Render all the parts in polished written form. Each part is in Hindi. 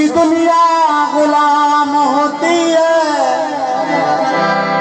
उसकी दुनिया गुलाम होती है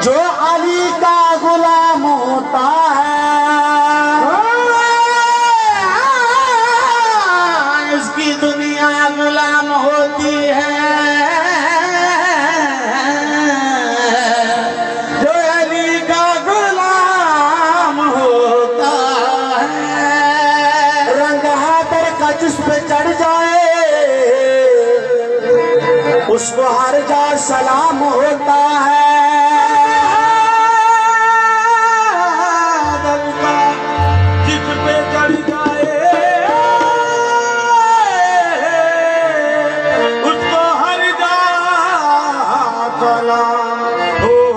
जो अली का गुलाम होता है। उसकी दुनिया गुलाम होती है जो अली का गुलाम होता है। रंग हैदर का जिस पे चढ़ जाए उसको हर जा सलाम होता है। जिस पे चढ़ जाए उसको हर जा सलाम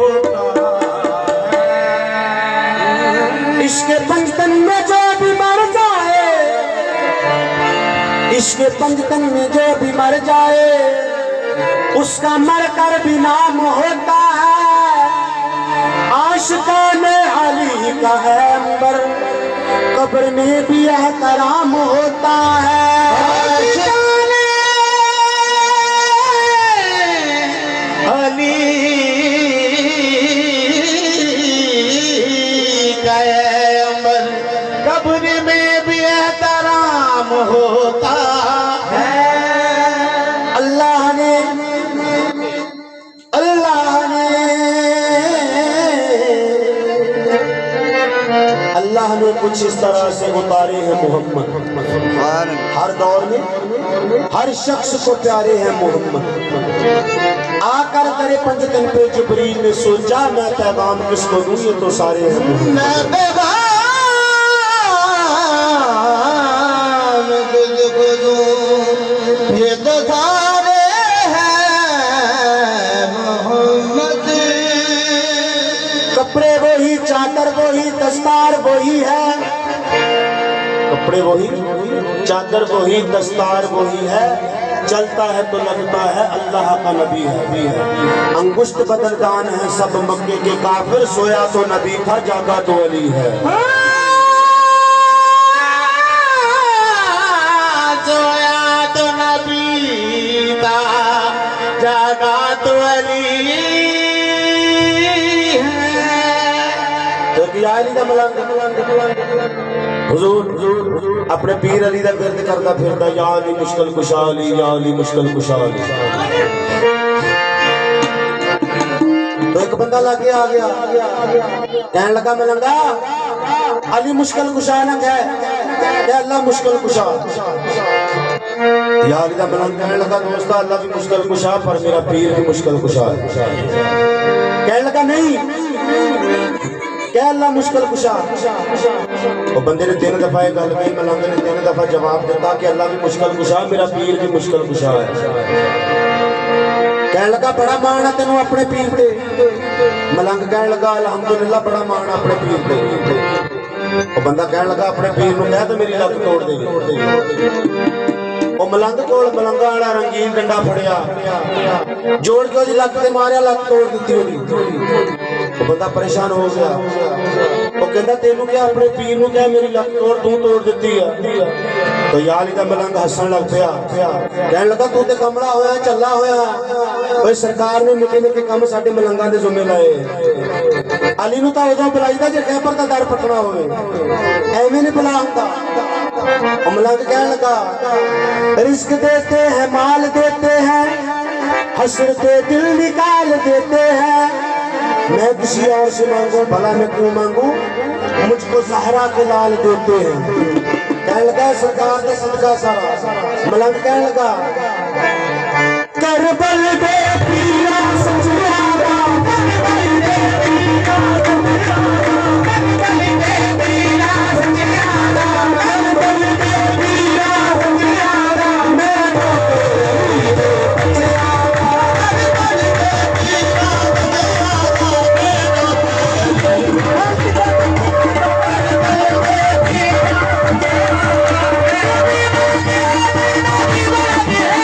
होता है। इसके पंचतन में जो भी मर जाए, इसके पंचतन में जो भी मर जाए उसका मरकर भी नाम होता है। आशिकाने अली का है अंबर कब्र में भी एहतराम होता है। आशिकाने अली का है अंबर कब्र में भी एहतराम होता है। अल्लाह ने कुछ इस तरह से उतारे हैं मोहम्मद, हर दौर में हर शख्स को प्यारे हैं मोहम्मद। आकर तेरे पंचतन पे जिब्रील ने सोचा मैं पैगाम किसको दूं, ये तो सारे हैं मोहम्मद। ये तो सारे हैं मोहम्मद। कपड़े वही, चादर वही, दस्तार वही है। कपड़े वही, चादर वही, दस्तार वही है। चलता है तो लगता है अल्लाह का नबी है। अंगुष्ठ बदलदान है सब मक्के के काफिर, सोया तो नबी था जागा तो अली है। सोया तो नबी था जागा तो अली हुजूर अपने पीर अली का गिरद करता फिरता या अली मुश्किल कुशा अली, या अली मुश्किल कुशा अली। तो एक बंदा लाके आ गया, कहने लगा मलंगा अली मुश्किल कुशा नंग है, अल्लाह मुश्किल कुशा। या अली का मलंग कहने लगा दोस्त अल्लाह भी मुश्किल कुशा पर मेरा पीर भी मुश्किल कुशा है। कहने लगा नहीं क्या अल्लाह मुश्किल कुशा। वो बंदे ने 3 दफा ये गल कही, मलंग ने 3 दफा जवाब दिता कि अल्लाह भी मुश्किल कुशा मेरा पीर भी मुश्किल कुशा है। कहने लगा बड़ा मान है तेनों अपने पीर पे। मलंग कहने लगा अल्हम्दुलिल्लाह बड़ा मान अपने पीर पे। वो बंदा कहने लगा अपने पीर को कह तो मेरी लत तोड़ देगी। वो मलंग को मलंगा वाला रंगीन डंडा फड़िया जोड़ के उसकी लत से मारिया, लत तोड़ दी होगी। वो बंदा परेशान हो गया। वो कहता तेनू क्या अपने पीर को क्या मेरी लत तोड़ तू तोड़ दी है। तो यार इधर मलंग हसन लग पिया, कहने लगा तू तो कमला होया चला होया। कोई सरकार ने निके निके काम साडे मलंगा दे जुम्मे लाए। अली नूं तां उदों बुलाईदा जे खैबर दा दर पटना होवे, एवें नहीं बुला हुंदा। मलंग कहने लगा रिस्क देते हैं माल देते हैं हसरते दिल निकाल देते हैं। मैं किसी और से मांगू भला मैं क्यों मांगू, मुझको सहरा के लाल देते हैं। कहने लगा सरकार का सदका सारा। मलंग कहने लगा करबल दे पीरा सजदादा, करबल दे पीरा सजदादा, करबल दे पीरा सजदादा, करबल दे पीरा सजदादा, मैं तो तेरी दे बचिया, करबल दे पीरा सजदादा, मैं तो तेरी दे बचिया, करबल दे पीरा सजदादा।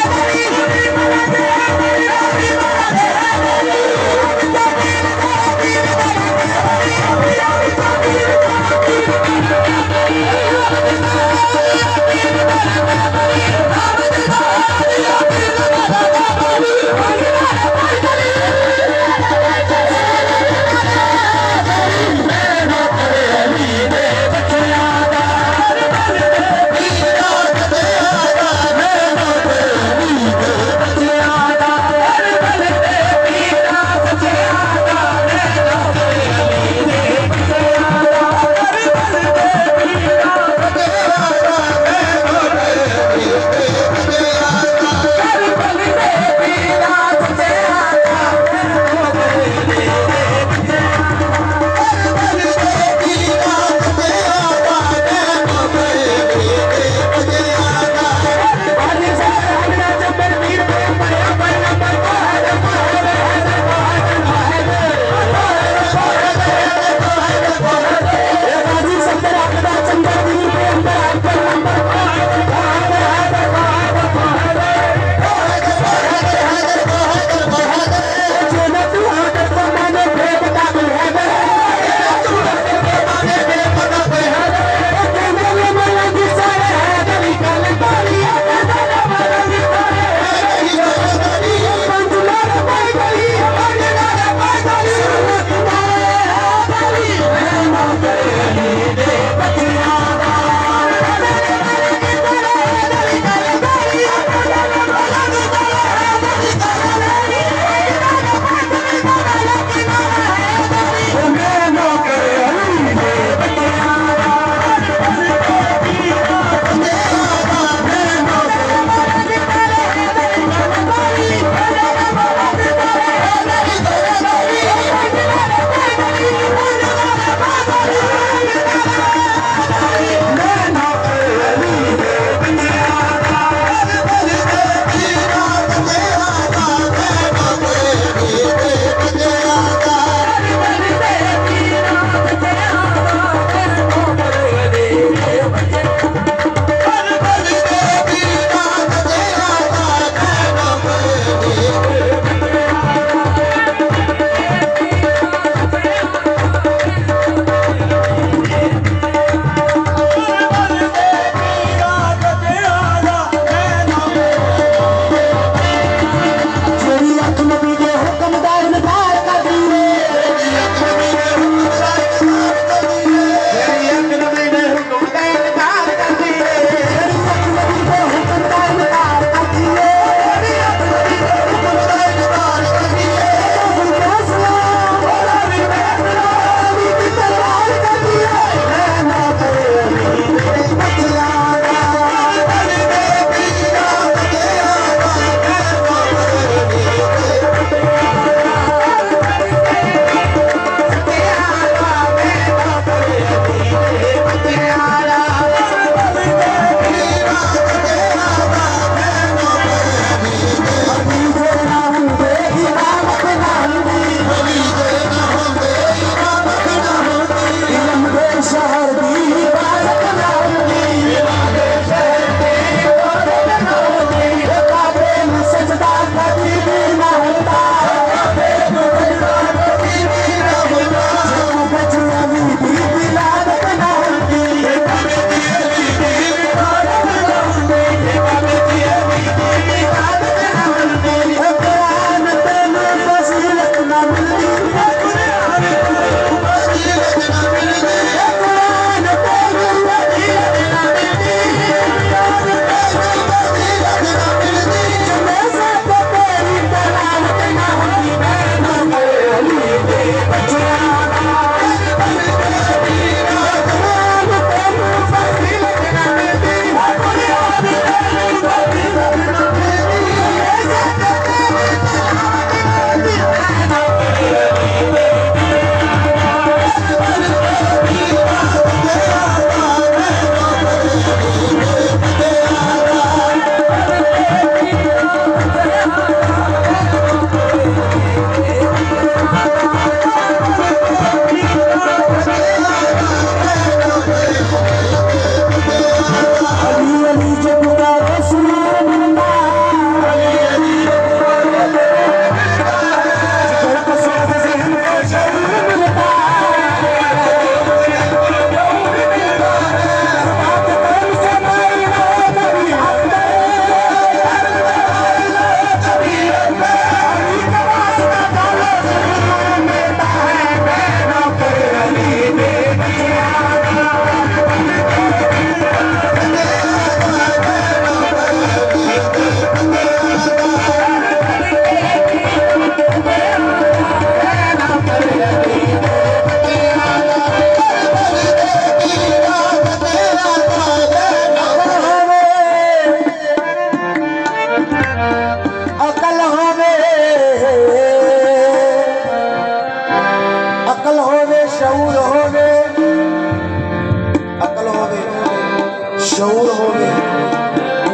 शऊर होवे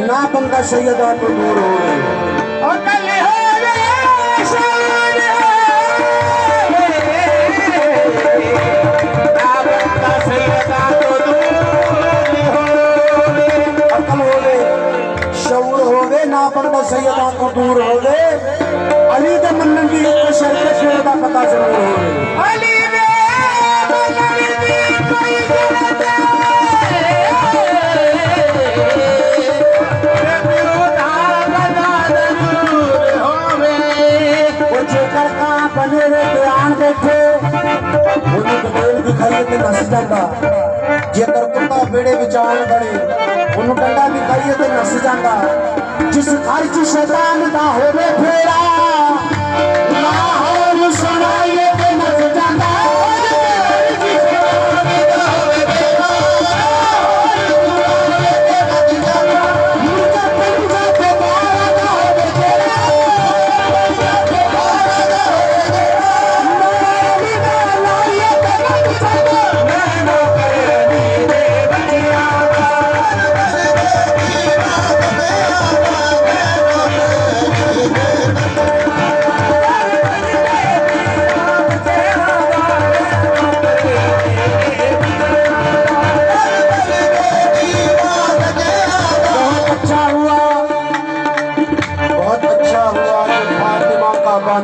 ना बंदा सैयदा तो दूर होवे अकल होवे शऊर होवे ना बंदा सैयदा तो दूर होवे अकल होवे शऊर होवे ना बंदा सैयदा तो दूर होवे अली दे मनन दी एक शर्त शेर दा पता जरूर होवे अली दे मनन दी कोई जरूरत बने रे ध्यान बैठे उन्हें कबीर दिखाइए तो नस जाता जेकर कुत्ता बेड़े विचार बड़े उन्हें डंडा दिखाइए तो नस जाता जिस घर च शैतान दा होवे फेरा लाहौर सुनाइए तो नस जाता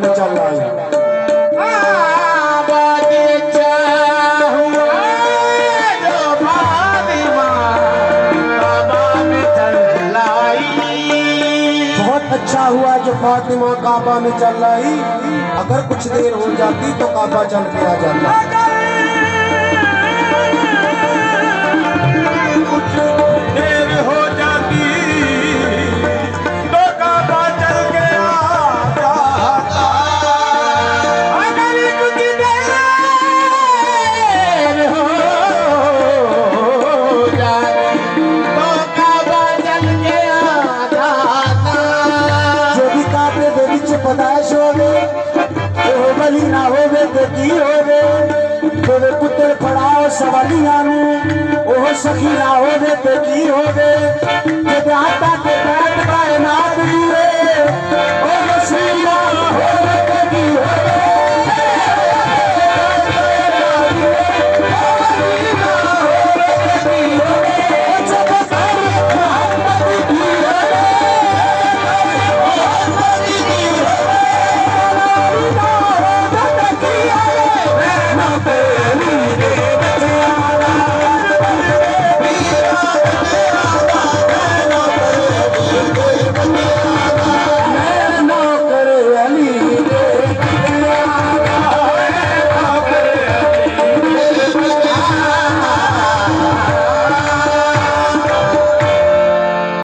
में चल रहा है बहुत अच्छा हुआ जो फातिमा काबा में चल रही अगर कुछ देर हो जाती तो काबा चल के आ जाता कुछ देर हो जाती तो काबा चल के आ जाता अगर कुछ देर हो जाती तो काबा चल के आ जाता जो भी काबे दे विच पदाइश होवे ओ बली ना होवे ते की होवे तेरे पुत्र फड़ाओ सवालियां नू ओ सखी ना होवे ते की होवे जे आता के बैठ कायनात